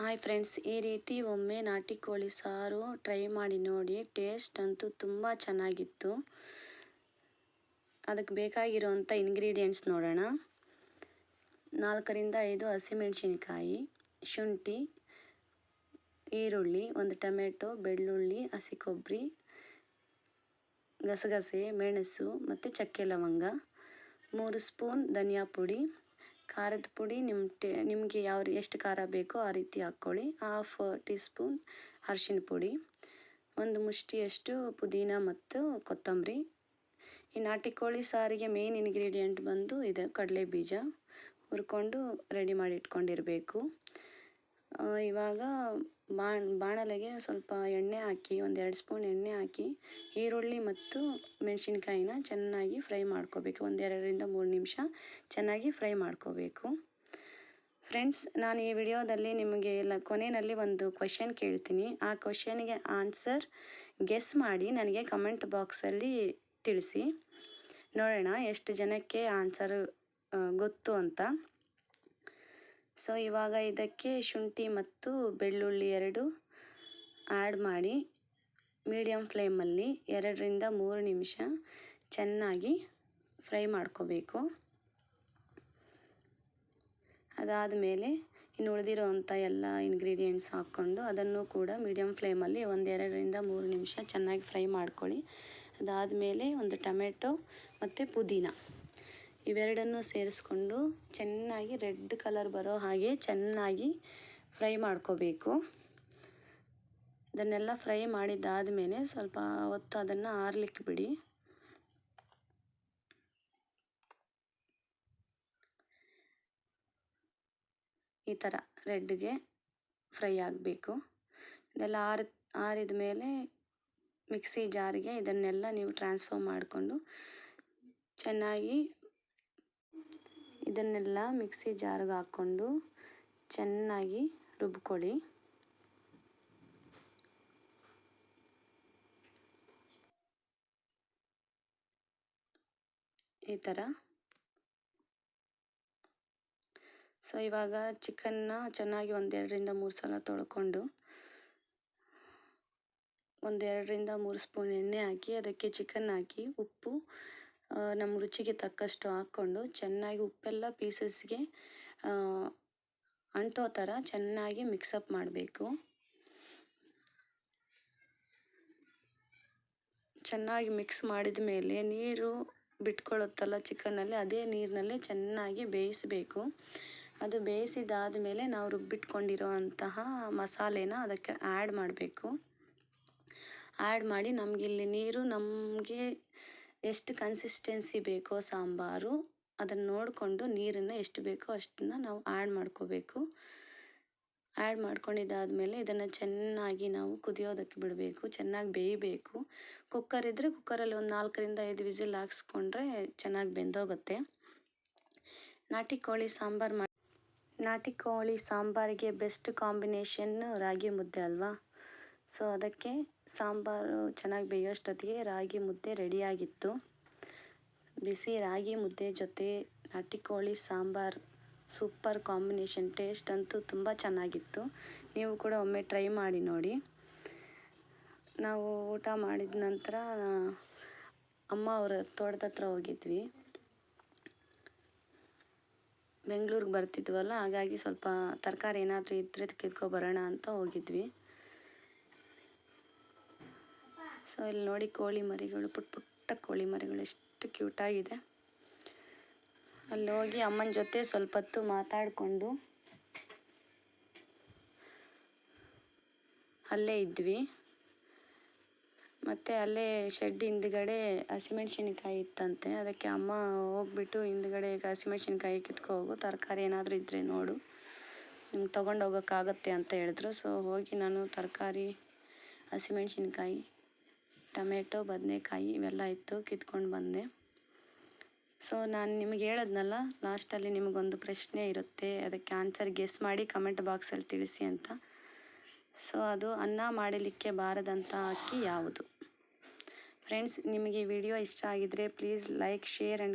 Hi friends, ಈ ರೀತಿ ಒಮ್ಮೆ ನಾಟಿ ಕೋಳಿ ಸಾರು ಟ್ರೈ ಮಾಡಿ ನೋಡಿ. ಟೇಸ್ಟ್ ಅಂತೂ ತುಂಬ ಚೆನ್ನಾಗಿತ್ತು. ಅದಕ್ಕೆ ಬೇಕಾಗಿರುವಂಥ ಇಂಗ್ರೀಡಿಯೆಂಟ್ಸ್ ನೋಡೋಣ. 4 ರಿಂದ 5 ಹಸಿಮೆಣಸಿನಕಾಯಿ, ಶುಂಠಿ, ಈರುಳ್ಳಿ, 1 ಟೊಮೆಟೊ, ಬೆಳ್ಳುಳ್ಳಿ, ಹಸಿ ಕೊಬ್ಬರಿ, ಗಸಗಸೆ, ಮೆಣಸು ಮತ್ತು ಚಕ್ಕೆ ಲವಂಗ, 3 ಸ್ಪೂನ್ ಧನಿಯಾ ಪುಡಿ, ಖಾರದ ಪುಡಿ ನಿಮಗೆ ಎಷ್ಟು ಖಾರ ಬೇಕೋ ಆ ರೀತಿ ಹಾಕ್ಕೊಳ್ಳಿ. 1/2 ಟೀ ಸ್ಪೂನ್ ಅರಿಶಿನ ಪುಡಿ, 1 ಮುಷ್ಟಿಯಷ್ಟು ಪುದೀನ ಮತ್ತು ಕೊತ್ತಂಬರಿ. ಈ ನಾಟಿ ಕೋಳಿ ಸಾರಿಗೆ ಮೇನ್ ಇಂಗ್ರೀಡಿಯೆಂಟ್ ಬಂದು ಇದೆ ಕಡಲೆ ಬೀಜ. ಹುರ್ಕೊಂಡು ರೆಡಿ ಮಾಡಿ ಇಟ್ಕೊಂಡಿರಬೇಕು. ಇವಾಗ ಬಾಣಲೆಗೆ ಸ್ವಲ್ಪ ಎಣ್ಣೆ ಹಾಕಿ 1-2 ಸ್ಪೂನ್ ಎಣ್ಣೆ ಹಾಕಿ ಈರುಳ್ಳಿ ಮತ್ತು ಮೆಣಸಿನ್ಕಾಯಿನ ಚೆನ್ನಾಗಿ ಫ್ರೈ ಮಾಡ್ಕೋಬೇಕು. 1-2 ರಿಂದ 3 ನಿಮಿಷ ಚೆನ್ನಾಗಿ ಫ್ರೈ ಮಾಡ್ಕೋಬೇಕು. ಫ್ರೆಂಡ್ಸ್, ನಾನು ಈ ವಿಡಿಯೋದಲ್ಲಿ ನಿಮಗೆ ಕೊನೆಯಲ್ಲಿ ಒಂದು ಕ್ವೆಶ್ಚನ್ ಕೇಳ್ತೀನಿ. ಆ ಕ್ವೆಶ್ಚನ್ಗೆ ಆನ್ಸರ್ ಗೆಸ್ ಮಾಡಿ ನನಗೆ ಕಮೆಂಟ್ ಬಾಕ್ಸಲ್ಲಿ ತಿಳಿಸಿ. ನೋಡೋಣ ಎಷ್ಟು ಜನಕ್ಕೆ ಆನ್ಸರ್ ಗೊತ್ತು ಅಂತ. ಸೊ ಇವಾಗ ಇದಕ್ಕೆ ಶುಂಠಿ ಮತ್ತು ಬೆಳ್ಳುಳ್ಳಿ 2 ಆ್ಯಡ್ ಮಾಡಿ ಮೀಡಿಯಮ್ ಫ್ಲೇಮಲ್ಲಿ 2 ರಿಂದ 3 ನಿಮಿಷ ಚೆನ್ನಾಗಿ ಫ್ರೈ ಮಾಡ್ಕೋಬೇಕು. ಅದಾದ ಮೇಲೆ ಇನ್ನು ಉಳಿದಿರೋವಂಥ ಎಲ್ಲ ಇಂಗ್ರೀಡಿಯೆಂಟ್ಸ್ ಹಾಕ್ಕೊಂಡು ಅದನ್ನು ಕೂಡ ಮೀಡಿಯಮ್ ಫ್ಲೇಮಲ್ಲಿ 1-2 ರಿಂದ 3 ನಿಮಿಷ ಚೆನ್ನಾಗಿ ಫ್ರೈ ಮಾಡ್ಕೊಳ್ಳಿ. ಅದಾದಮೇಲೆ 1 ಟೊಮೆಟೊ ಮತ್ತು ಪುದೀನ ಇವೆರಡನ್ನು ಸೇರಿಸ್ಕೊಂಡು ಚೆನ್ನಾಗಿ ರೆಡ್ ಕಲರ್ ಬರೋ ಹಾಗೆ ಚೆನ್ನಾಗಿ ಫ್ರೈ ಮಾಡ್ಕೋಬೇಕು. ಇದನ್ನೆಲ್ಲ ಫ್ರೈ ಮಾಡಿದ್ದಾದಮೇಲೆ ಸ್ವಲ್ಪ ಹೊತ್ತು ಅದನ್ನು ಆರಲಿಕ್ಕೆ ಬಿಡಿ. ಈ ಥರ ರೆಡ್ಗೆ ಫ್ರೈ ಆಗಬೇಕು. ಇದೆಲ್ಲ ಆರಿದ ಮೇಲೆ ಮಿಕ್ಸಿ ಜಾರಿಗೆ ಇದನ್ನೆಲ್ಲ ನೀವು ಟ್ರಾನ್ಸ್ಫರ್ ಮಾಡಿಕೊಂಡು ಚೆನ್ನಾಗಿ ಇದನ್ನೆಲ್ಲ ಮಿಕ್ಸಿ ಜಾರ್ಗೆ ಹಾಕ್ಕೊಂಡು ಚೆನ್ನಾಗಿ ರುಬ್ಕೊಳ್ಳಿ. ಈ ಥರ. ಸೊ ಇವಾಗ ಚಿಕನ್ನ ಚೆನ್ನಾಗಿ 1-2 ರಿಂದ 3 ಸಲ ತೊಳ್ಕೊಂಡು 1-2 ರಿಂದ 3 ಸ್ಪೂನ್ ಎಣ್ಣೆ ಹಾಕಿ ಅದಕ್ಕೆ ಚಿಕನ್ ಹಾಕಿ ಉಪ್ಪು ನಮ್ಮ ರುಚಿಗೆ ತಕ್ಕಷ್ಟು ಹಾಕ್ಕೊಂಡು ಚೆನ್ನಾಗಿ ಉಪ್ಪೆಲ್ಲ ಪೀಸಸ್ಗೆ ಅಂಟೋ ಥರ ಚೆನ್ನಾಗಿ ಮಿಕ್ಸಪ್ ಮಾಡಬೇಕು. ಚೆನ್ನಾಗಿ ಮಿಕ್ಸ್ ಮಾಡಿದ ಮೇಲೆ ನೀರು ಬಿಟ್ಕೊಳ್ಳುತ್ತಲ್ಲ ಚಿಕನ್ನಲ್ಲಿ, ಅದೇ ನೀರಿನಲ್ಲೇ ಚೆನ್ನಾಗಿ ಬೇಯಿಸಬೇಕು. ಅದು ಬೇಯಿಸಿದಾದ ಮೇಲೆ ನಾವು ರುಬ್ಬಿಟ್ಕೊಂಡಿರೋವಂತಹ ಮಸಾಲೆನ ಅದಕ್ಕೆ ಆ್ಯಡ್ ಮಾಡಬೇಕು. ಆ್ಯಡ್ ಮಾಡಿ ನಮಗಿಲ್ಲಿ ನೀರು ನಮಗೆ ಎಷ್ಟು ಕನ್ಸಿಸ್ಟೆನ್ಸಿ ಬೇಕೋ ಸಾಂಬಾರು ಅದನ್ನು ನೋಡಿಕೊಂಡು ನೀರನ್ನು ಎಷ್ಟು ಬೇಕೋ ಅಷ್ಟನ್ನು ನಾವು ಆ್ಯಡ್ ಮಾಡ್ಕೋಬೇಕು. ಆ್ಯಡ್ ಮಾಡ್ಕೊಂಡಿದ್ದಾದಮೇಲೆ ಇದನ್ನು ಚೆನ್ನಾಗಿ ನಾವು ಕುದಿಯೋದಕ್ಕೆ ಬಿಡಬೇಕು. ಚೆನ್ನಾಗಿ ಬೇಯಬೇಕು. ಕುಕ್ಕರ್ ಇದ್ದರೆ ಕುಕ್ಕರಲ್ಲಿ 4 ರಿಂದ 5 ವಿಸಿಲ್ ಹಾಕ್ಸ್ಕೊಂಡ್ರೆ ಚೆನ್ನಾಗಿ ಬೆಂದೋಗುತ್ತೆ. ನಾಟಿ ಕೋಳಿ ಸಾಂಬಾರಿಗೆ ಬೆಸ್ಟ್ ಕಾಂಬಿನೇಷನ್ ರಾಗಿ ಮುದ್ದೆ ಅಲ್ವಾ. ಸೊ ಅದಕ್ಕೆ ಸಾಂಬಾರು ಚೆನ್ನಾಗಿ ಬೇಯೋಷ್ಟೊತ್ತಿಗೆ ರಾಗಿ ಮುದ್ದೆ ರೆಡಿಯಾಗಿತ್ತು. ಬಿಸಿ ರಾಗಿ ಮುದ್ದೆ ಜೊತೆ ನಾಟಿ ಕೋಳಿ ಸಾಂಬಾರು ಸೂಪರ್ ಕಾಂಬಿನೇಷನ್. ಟೇಸ್ಟ್ ಅಂತೂ ತುಂಬ ಚೆನ್ನಾಗಿತ್ತು. ನೀವು ಕೂಡ ಒಮ್ಮೆ ಟ್ರೈ ಮಾಡಿ ನೋಡಿ. ನಾವು ಊಟ ಮಾಡಿದ ನಂತರ ಅಮ್ಮ ಅವರ ತೋಟದ ಹತ್ರ ಹೋಗಿದ್ವಿ. ಬೆಂಗಳೂರಿಗೆ ಬರ್ತಿದ್ವಲ್ಲ, ಹಾಗಾಗಿ ಸ್ವಲ್ಪ ತರಕಾರಿ ಏನಾದರೂ ಇದ್ದರೆ ಕಿತ್ಕೊಬರೋಣ ಅಂತ ಹೋಗಿದ್ವಿ. ಸೊ ಇಲ್ಲಿ ನೋಡಿ ಕೋಳಿ ಮರಿಗಳು, ಪುಟ್ಟ ಕೋಳಿ ಮರಿಗಳು ಎಷ್ಟು ಕ್ಯೂಟಾಗಿದೆ. ಅಲ್ಲಿ ಹೋಗಿ ಅಮ್ಮನ ಜೊತೆ ಸ್ವಲ್ಪ ಹೊತ್ತು ಮಾತಾಡಿಕೊಂಡು ಅಲ್ಲೇ ಇದ್ವಿ. ಮತ್ತು ಅಲ್ಲೇ ಶೆಡ್ ಹಿಂದ್ಗಡೆ ಹಸಿಮೆಣ್ಸಿನ್ಕಾಯಿ ಇತ್ತಂತೆ. ಅದಕ್ಕೆ ಅಮ್ಮ ಹೋಗ್ಬಿಟ್ಟು ಹಿಂದ್ಗಡೆ ಹಸಿಮೆಣ್ಸಿನ್ಕಾಯಿ ಕಿತ್ಕೋಗು, ತರಕಾರಿ ಏನಾದರೂ ಇದ್ದರೆ ನೋಡು, ನಿಮ್ಗೆ ತೊಗೊಂಡೋಗೋಕ್ಕಾಗತ್ತೆ ಅಂತ ಹೇಳಿದ್ರು. ಸೊ ಹೋಗಿ ನಾನು ತರಕಾರಿ, ಹಸಿಮೆಣ್ಸಿನ್ಕಾಯಿ, ಟೊಮೆಟೊ, ಬದನೆಕಾಯಿ ಇವೆಲ್ಲ ಇತ್ತು, ಕಿತ್ಕೊಂಡು ಬಂದೆ. ಸೊ ನಾನು ನಿಮಗೆ ಹೇಳಿದ್ನಲ್ಲ ಲಾಸ್ಟಲ್ಲಿ ನಿಮಗೊಂದು ಪ್ರಶ್ನೆ ಇರುತ್ತೆ, ಅದಕ್ಕೆ ಆನ್ಸರ್ ಗೆಸ್ ಮಾಡಿ ಕಮೆಂಟ್ ಬಾಕ್ಸಲ್ಲಿ ತಿಳಿಸಿ ಅಂತ. ಸೊ ಅದು ಅನ್ನ ಮಾಡಲಿಕ್ಕೆ ಬಾರದಂಥ ಅಕ್ಕಿ ಯಾವುದು? ಫ್ರೆಂಡ್ಸ್, ನಿಮಗೆ ವಿಡಿಯೋ ಇಷ್ಟ ಆಗಿದ್ದರೆ ಪ್ಲೀಸ್ ಲೈಕ್, ಶೇರ್ ಆ್ಯಂಡ್